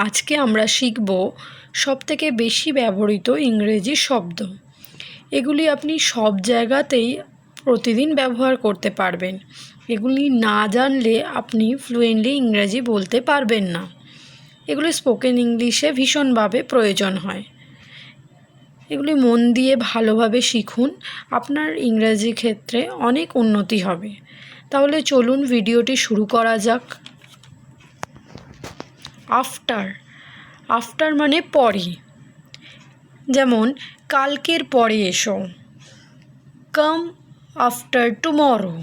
আজকে আমরা শিখব সবথেকে বেশি ব্যবহৃত ইংরেজি শব্দ। এগুলি আপনি সব জায়গাতেই প্রতিদিন ব্যবহার করতে পারবেন। এগুলি না জানলে আপনি ফ্লুয়েন্টলি ইংরেজি বলতে পারবেন না। এগুলি স্পোকেন ইংলিশে ভীষণভাবে প্রয়োজন হয়। এগুলি মন দিয়ে ভালোভাবে শিখুন, আপনার ইংরেজি ক্ষেত্রে অনেক উন্নতি হবে। তাহলে চলুন ভিডিওটি শুরু করা যাক। আফটার মানে পরে, যেমন কালকের পরে এসো, come after tomorrow,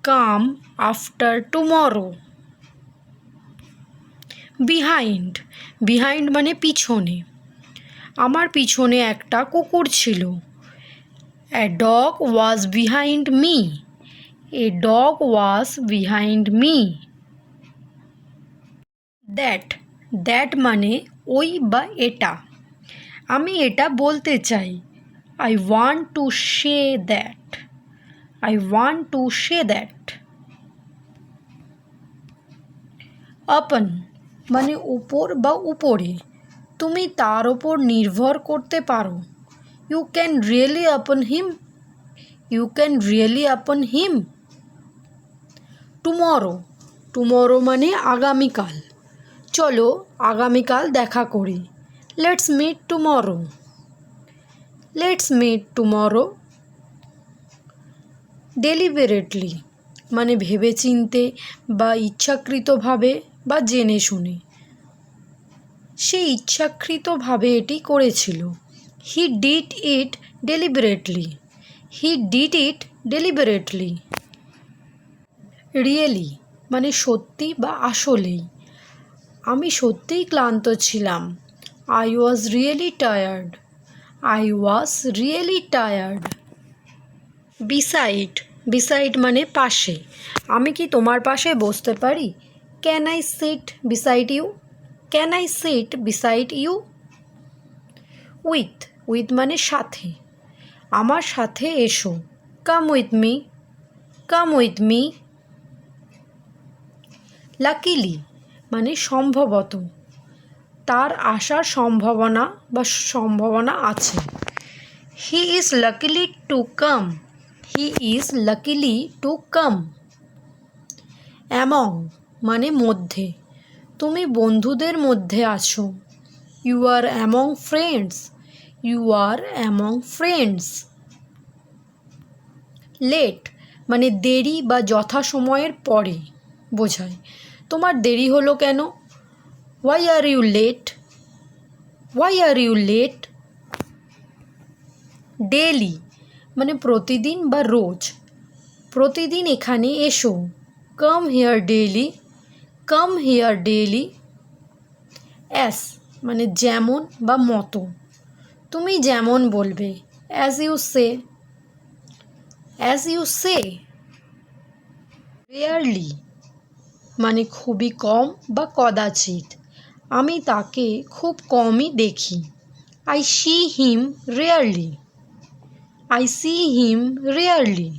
come after tomorrow. Behind মানে পিছনে, আমার পিছনে একটা কুকুর ছিল। A dog was behind me, a dog was behind me. That মানে ওই বা এটা, আমি এটা বলতে চাই। I want to say that, I want to say that. Upon মানে উপর বা উপরে, তুমি তার ওপর নির্ভর করতে পারো। ইউ ক্যান রিয়েলি আপন হিম, ইউ ক্যান রিয়েলি আপন হিম। টুমরো মানে আগামীকাল, চলো আগামীকাল দেখা করি। Let's meet tomorrow, let's meet tomorrow. Deliberately মানে ভেবেচিন্তে বা ইচ্ছাকৃতভাবে বা জেনে শুনে, সে ইচ্ছাকৃতভাবে এটি করেছিল। He did it deliberately, he did it deliberately. Really মানে সত্যি বা আসলেই, আমি সত্যিই ক্লান্ত ছিলাম। I was really tired, I was really tired. Beside মানে পাশে, আমি কি তোমার পাশে বসতে পারি? Can I sit beside you, can I sit beside you. With মানে সাথে, আমার সাথে এসো। Come with me, come with me. Luckily মানে সম্ভবত, তার আসার সম্ভাবনা আছে। He is luckily to come, he is luckily to come. Among মানে মধ্যে, তুমি বন্ধুদের মধ্যে আছো। You are among friends, you are among friends. Late মানে দেরি বা যথাসময়ের পরে বোঝায়। তোমার দেরি হলো কেন? Why are you late, why are you late. Daily মানে প্রতিদিন বা রোজ, প্রতিদিন এখানে এসো। Come here daily, come here daily. As মানে যেমন বা মতো, তুমি যেমন বলবে। As you say, as you say. Rarely মানে খুবই কম বা কদাচিৎ, আমি তাকে খুব কমই দেখি। I see him rarely, I see him rarely.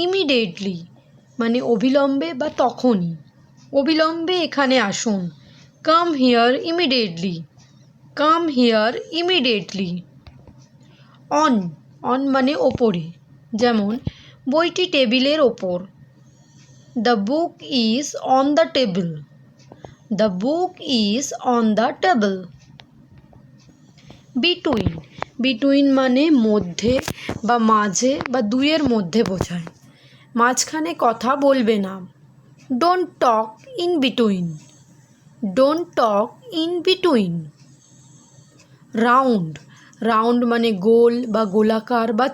Immediately মানে অবিলম্বে বা তখনই, অবিলম্বে এখানে আসুন। Come here immediately, come here immediately. On মানে ওপরে, যেমন বইটি টেবিলের ওপর। The book is on the table, the book is on the table. Between মানে মধ্যে বা মাঝে বা দুইয়ের মধ্যে বোঝায়, মাঝখানে কথা বলবে না। Don't talk in between, don't talk in between. Round মানে গোল বা গোলাকার বা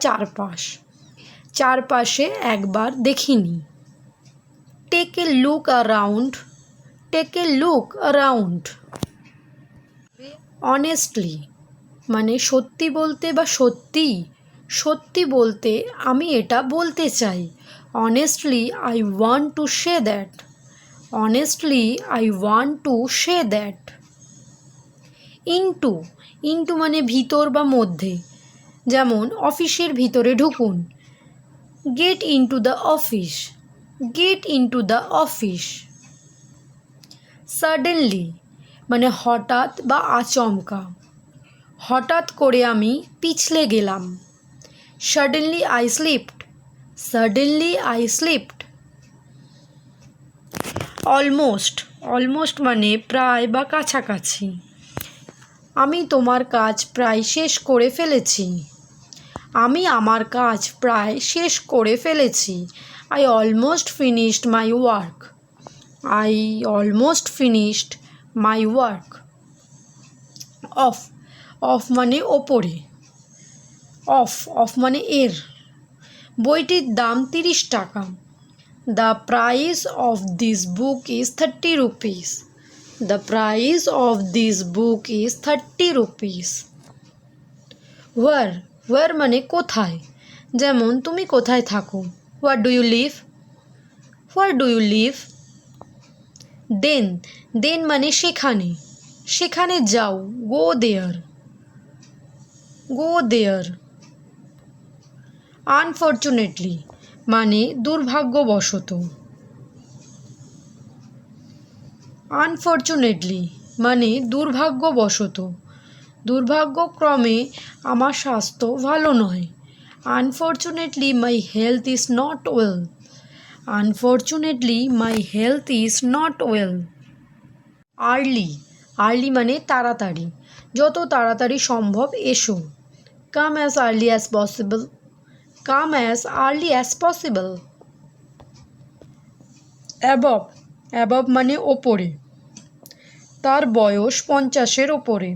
চারপাশে একবার দেখিনি। Take a look around, take a look around. Honestly মানে সত্যি বলতে বা সত্যি বলতে, আমি এটা বলতে চাই। Honestly I want to say that, honestly I want to say that. Into মানে ভিতর বা মধ্যে, যেমন অফিসের ভিতরে ঢুকুন। Get into the office, get into the office. Suddenly মানে হঠাৎ বা আচমকা, হঠাৎ করে আমি পিছলে গেলাম। Suddenly I slipped, suddenly I slipped. Almost, almost মানে প্রায় বা কাছাকাছি। আমি তোমার কাজ প্রায় শেষ করে ফেলেছি, আমি আমার কাজ প্রায় শেষ করে ফেলেছি। I almost finished my work, I almost finished my work. Of, of মানে ওপরে, অফ, অফ মানে এর। বইটির দাম 30 টাকা। The price of this book is 30 rupees, the price of this book is 30 rupees. Where, where মানে কোথায়, যেমন তুমি কোথায় থাকো, where do you live, where do you live. Then, then মানে সেখানে, সেখানে যাও, গো দেয়ার, গো দেয়ার। আনফর্চুনেটলি মানে দুর্ভাগ্যবশত, আনফর্চুনেটলি মানে দুর্ভাগ্যবশত, দুর্ভাগ্যক্রমে আমার স্বাস্থ্য ভালো নয়। Unfortunately my health is not well, unfortunately my health is not well. Early, early মানে তাড়াতাড়ি, যত তাড়াতাড়ি সম্ভব এসো। Come as early as possible, come as early as possible. Above, above মানে ওপরে, তার বয়স 50-এর ওপরে।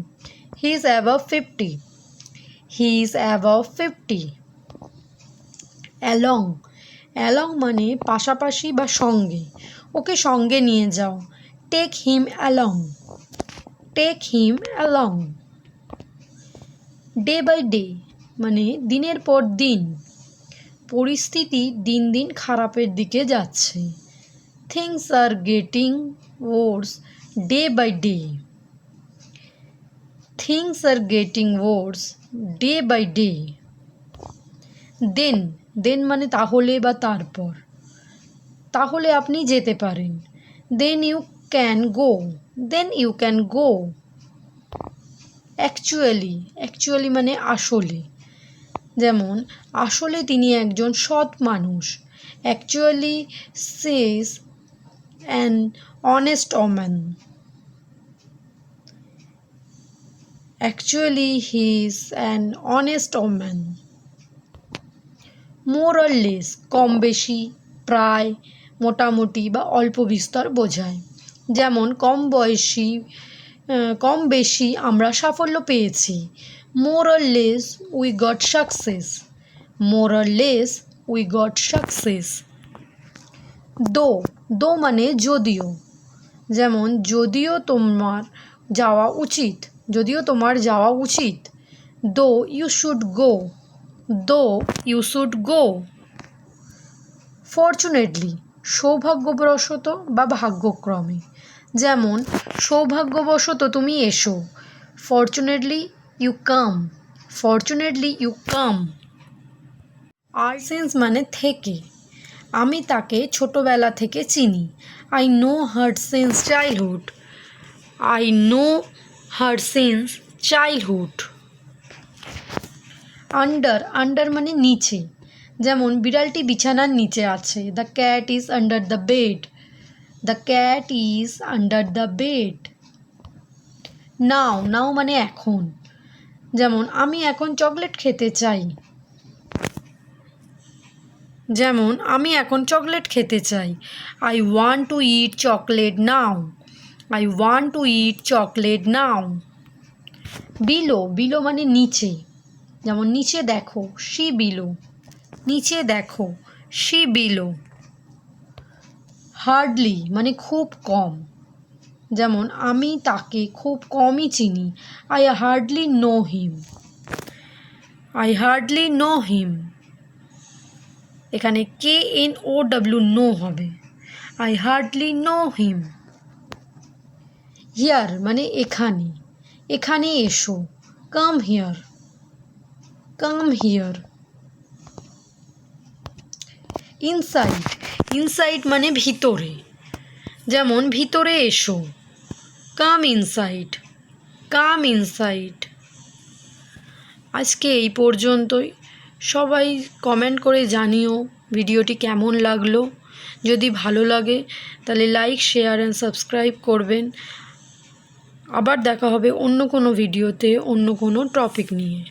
He is above 50, he is above 50। Along, along মানে পাশাপাশি বা সঙ্গে, ওকে সঙ্গে নিয়ে যাও। Take him along, take him along. Day by day মানে দিনের পর দিন, পরিস্থিতি দিন দিন খারাপের দিকে যাচ্ছে। Things are getting worse day by day, things are getting worse day by day. Then, then মানে তাহলে বা তারপর, তাহলে আপনি যেতে পারেন। Then you can go, then you can go. Actually, actually মানে আসলে, যেমন আসলে তিনি একজন সৎ মানুষ। Actually she is an honest woman, actually he is an honest woman. More or less কম বেশি, প্রায়, মোটামুটি বা অল্প বিস্তর বোঝায়। যেমন কম বেশি আমরা সাফল্য পেয়েছি। মোর or less we got success, more or less we got success. দো, দো মানে যদিও, যেমন যদিও তোমার যাওয়া উচিত, যদিও তোমার যাওয়া উচিত। দো ইউ শুড গো, দো ইউ শুড গো। ফরচুনেটলি সৌভাগ্যবশত বা ভাগ্যক্রমে, যেমন সৌভাগ্যবশত তুমি এসো। Fortunately you come, fortunately you come. আর সিন্স মানে থেকে, আমি তাকে ছোটোবেলা থেকে চিনি। I know her since childhood, I know her since childhood. Under, under মানে নিচে, যেমন বিড়ালটি বিছানার নিচে আছে। The cat is under the bed, the cat is under the bed. Now, now মানে এখন, যেমন আমি এখন চকলেট খেতে চাই, যেমন আমি এখন চকলেট খেতে চাই। I want two it chocolate now, I want two it chocolate now. Below, below মানে নিচে, যেমন নিচে দেখো, সি বিলো, নিচে দেখো, সি বিলো। হার্ডলি মানে খুব কম, যেমন আমি তাকে খুব কমই চিনি। I hardly know him, I hardly know him. এখানে KNOW নো হবে, I hardly know him. Here মানে এখানে, এখানে এসো। Come here, come here. Inside, inside মানে ভিতরে, যেমন ভিতরে এসো। Come inside, come inside. আজকে এই পর্যন্তই। সবাই কমেন্ট করে জানিও ভিডিওটি কেমন লাগলো। যদি ভালো লাগে তাহলে লাইক, শেয়ার অ্যান্ড সাবস্ক্রাইব করবেন। আবার দেখা হবে অন্য কোনো ভিডিওতে অন্য কোনো টপিক নিয়ে।